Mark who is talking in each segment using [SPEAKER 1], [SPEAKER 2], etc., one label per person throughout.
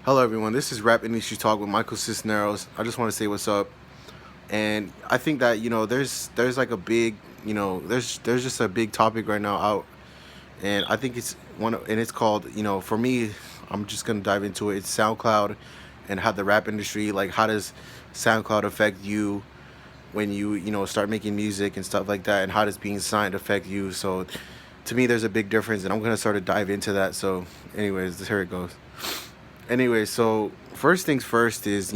[SPEAKER 1] Hello everyone, this is Rap Industry Talk with Michael Cisneros. I just want to say what's up. And I think that, there's like a big, there's just a big topic right now out. And I think and it's called, for me, I'm just going to dive into it. It's SoundCloud and how the rap industry, like how does SoundCloud affect you when you start making music and stuff like that, and how does being signed affect you? So to me, there's a big difference, and I'm going to sort of dive into that. So anyways, here it goes. Anyway, so first things first is,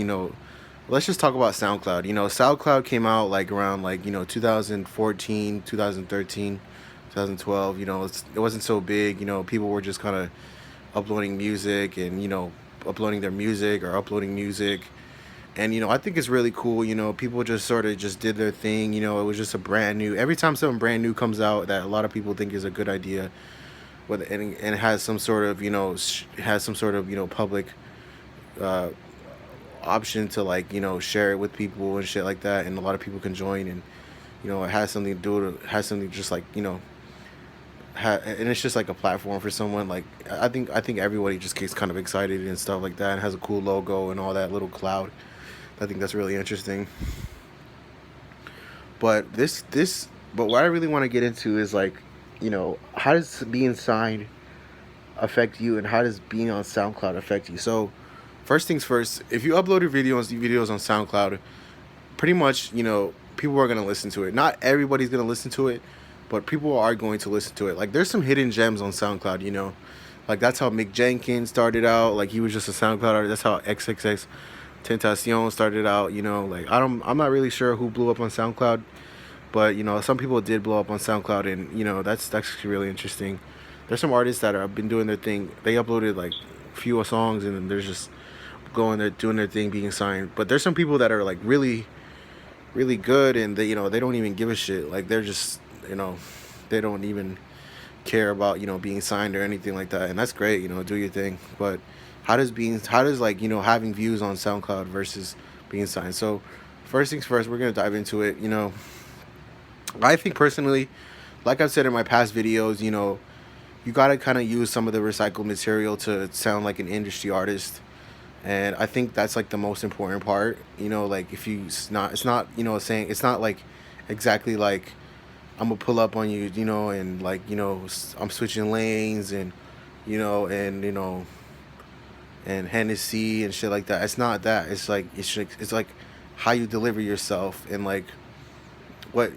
[SPEAKER 1] let's just talk about SoundCloud. SoundCloud came out like around 2014, 2013, 2012. It wasn't so big. People were just kind of uploading music and, uploading their music or uploading music. And, I think it's really cool. People just sort of just did their thing. It was just a brand new, every time something brand new comes out that a lot of people think is a good idea, and it has some sort of public uh, option to share it with people and shit like that, and a lot of people can join, and it has something to do it has something just and it's just like a platform for someone. Like I think everybody just gets kind of excited and stuff like that, and has a cool logo and all that little cloud. I think that's really interesting. But what I really want to get into is how does being signed affect you, and how does being on SoundCloud affect you? So first things first, if you upload your videos on SoundCloud, pretty much, people are gonna listen to it. Not everybody's gonna listen to it, but people are going to listen to it. Like there's some hidden gems on SoundCloud. Like that's how Mick Jenkins started out. Like he was just a SoundCloud artist. That's how XXX Tentacion started out. Like I'm not really sure who blew up on SoundCloud, but some people did blow up on SoundCloud, and that's actually really interesting. There's some artists that have been doing their thing. They uploaded like few songs, and then they're just going there doing their thing, being signed. But there's some people that are like really, really good, and they don't even give a shit. Like they're just they don't even care about being signed or anything like that, and that's great. Do your thing. But how does having views on SoundCloud versus being signed? So first things first, we're gonna dive into it. I think personally, like I've said in my past videos, you gotta kind of use some of the recycled material to sound like an industry artist, and I think that's like the most important part. Like if you it's not saying it's not like exactly like I'm gonna pull up on you, and I'm switching lanes, and you know and you know and Hennessy and shit like that. It's not that. It's like how you deliver yourself, and like what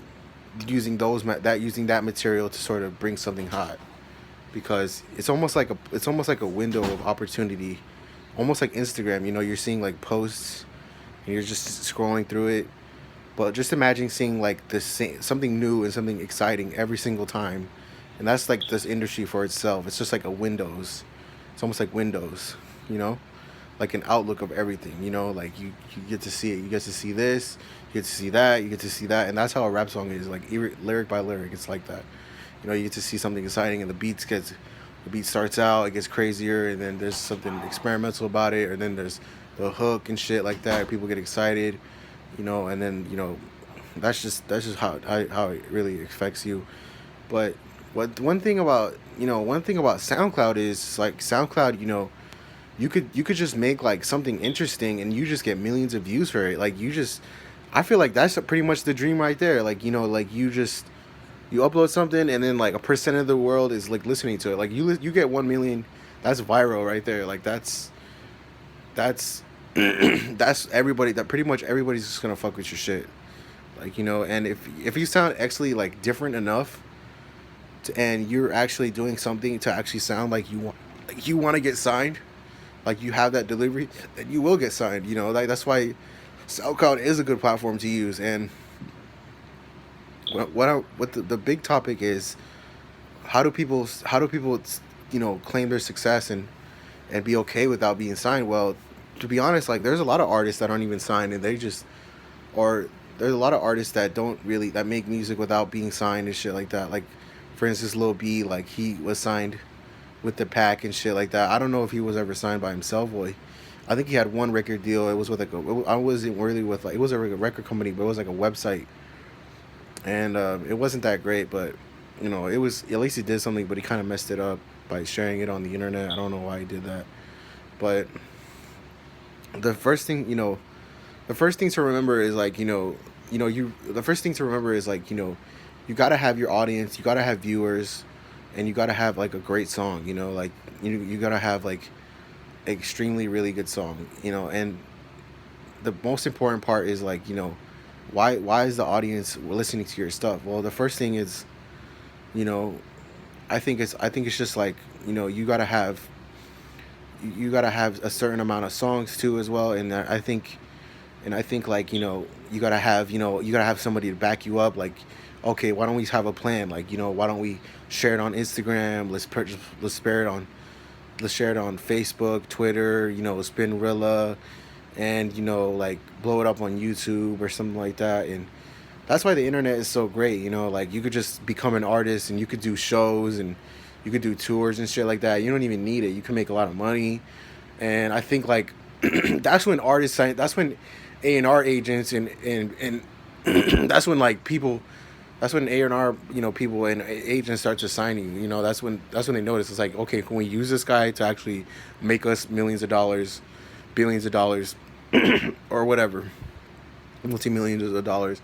[SPEAKER 1] using that material to sort of bring something hot, because it's almost like a window of opportunity, almost like Instagram. You're seeing like posts, and you're just scrolling through it. But just imagine seeing like something new and something exciting every single time, and that's like this industry for itself. It's just like a Windows. It's almost like Windows, you know, like an outlook of everything. Like you get to see it. You get to see this. You get to see that. You get to see that, and that's how a rap song is. Like lyric by lyric, it's like that. You get to see something exciting, and the beat starts out, it gets crazier, and then there's something experimental about it, or then there's the hook and shit like that. People get excited, and then that's just how it really affects you. But one thing about SoundCloud is like SoundCloud, you could just make like something interesting, and you just get millions of views for it. Like I feel like that's pretty much the dream right there. Like like you upload something, and then like a percent of the world is like listening to it. Like you get 1 million, that's viral right there. Like that's that's everybody. That pretty much everybody's just gonna fuck with your shit. Like and if you sound actually like different enough, and you're actually doing something to actually sound like you want to get signed, like you have that delivery, then you will get signed. Like that's why SoundCloud is a good platform to use. And the big topic is, how do people claim their success and be okay without being signed? Well, to be honest, like there's a lot of artists that aren't even signed, and they just or there's a lot of artists that don't really that make music without being signed and shit like that. Like for instance, Lil B, like he was signed with the pack and shit like that. I don't know if he was ever signed by himself. Boy, I think he had one record deal. It was with I wasn't really with like, it was a record company, but it was like a website, and it wasn't that great. But it was, at least he did something. But he kind of messed it up by sharing it on the internet. I don't know why he did that, but the first thing the first thing to remember is like you the first thing to remember is like you gotta have your audience, you gotta have viewers, and you gotta have like a great song. Like you gotta have like extremely really good song. And the most important part is like why is the audience listening to your stuff? Well, the first thing is you know I think it's just like you gotta have a certain amount of songs too as well. And I think like you gotta have somebody to back you up. Like, okay, why don't we have a plan? Like, why don't we share it on Instagram? Let's share it on Facebook, Twitter, Spinrilla, and like blow it up on YouTube or something like that. And that's why the internet is so great. Like you could just become an artist and you could do shows and you could do tours and shit like that. You don't even need it. You can make a lot of money. And I think like that's when artists sign. That's when A&R agents and that's when like people. That's when A&R people and agents start to sign you. That's when they notice. It's like, okay, can we use this guy to actually make us millions of dollars, billions of dollars, or whatever, multi-millions of dollars.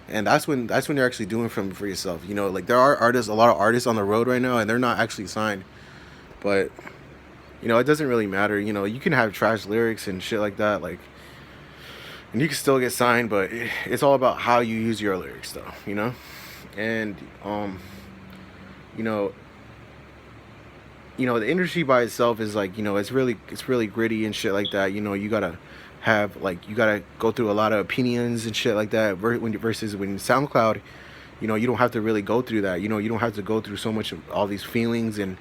[SPEAKER 1] And that's when you're actually doing something for yourself. Like there are artists, a lot of artists on the road right now, and they're not actually signed. But it doesn't really matter. You can have trash lyrics and shit like that, like, and you can still get signed. But it's all about how you use your lyrics, though. And you know, the industry by itself is like, it's really gritty and shit like that. You gotta have like you gotta go through a lot of opinions and shit like that. Versus when SoundCloud, you don't have to really go through that. You don't have to go through so much of all these feelings and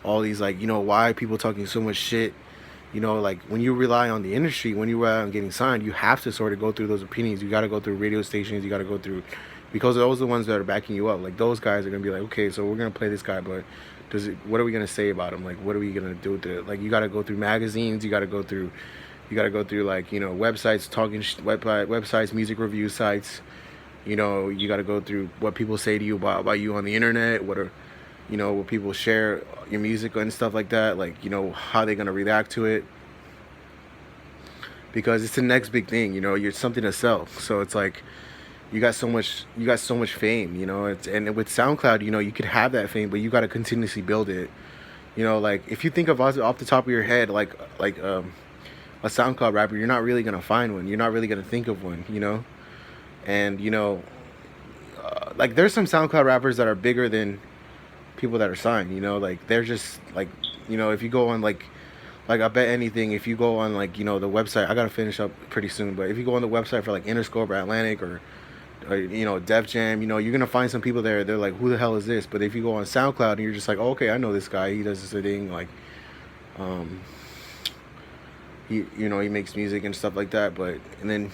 [SPEAKER 1] all these like why people talking so much shit. Like when you rely on the industry, when you rely on getting signed, you have to sort of go through those opinions. You got to go through radio stations. You got to go through, because those are the ones that are backing you up. Like those guys are gonna be like, okay, so we're gonna play this guy, but what are we gonna say about him? Like, what are we gonna do with it? Like, you got to go through magazines. You got to go through like websites, websites, music review sites. You got to go through what people say to you about you on the internet. What people share your music and stuff like that. Like, how they're gonna react to it, because it's the next big thing. You're something to sell. So it's like you got so much fame. And with SoundCloud, you could have that fame, but you got to continuously build it. Like if you think of off the top of your head, like a SoundCloud rapper, you're not really gonna find one. You're not really gonna think of one. And like there's some SoundCloud rappers that are bigger than people that are signed. Like they're just like, if you go on like I bet anything, if you go on like the website, I gotta finish up pretty soon, but if you go on the website for like Interscope or Atlantic or Def Jam, you're gonna find some people there. They're like, who the hell is this? But if you go on SoundCloud and you're just like, oh, okay, I know this guy. He does this thing. Like, he makes music and stuff like that. But and then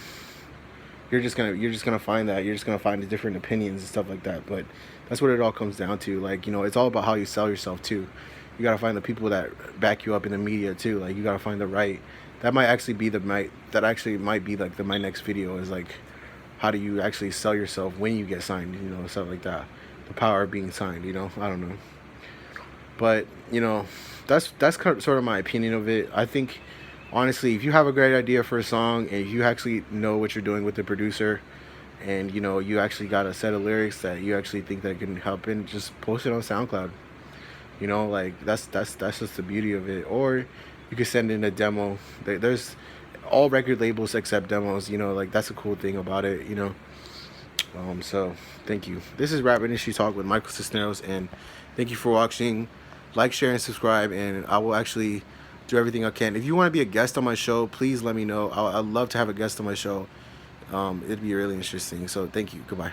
[SPEAKER 1] you're just gonna find the different opinions and stuff like that. But that's what it all comes down to. Like, it's all about how you sell yourself too. You gotta find the people that back you up in the media too. Like, you gotta find the right. That might actually be like my next video is like, how do you actually sell yourself when you get signed? Stuff like that. The power of being signed. I don't know. But that's sort of my opinion of it. I think honestly, if you have a great idea for a song and you actually know what you're doing with the producer, and you actually got a set of lyrics that you actually think that can help, and just post it on SoundCloud. Like that's just the beauty of it. Or you could send in a demo. There's all record labels accept demos. Like that's a cool thing about it. So thank you. This is Rap Industry Talk with Michael Cisneros, and thank you for watching. Like, share, and subscribe, and I will actually do everything I can. If you want to be a guest on my show, please let me know. I'd love to have a guest on my show. It'd be really interesting. So thank you. Goodbye.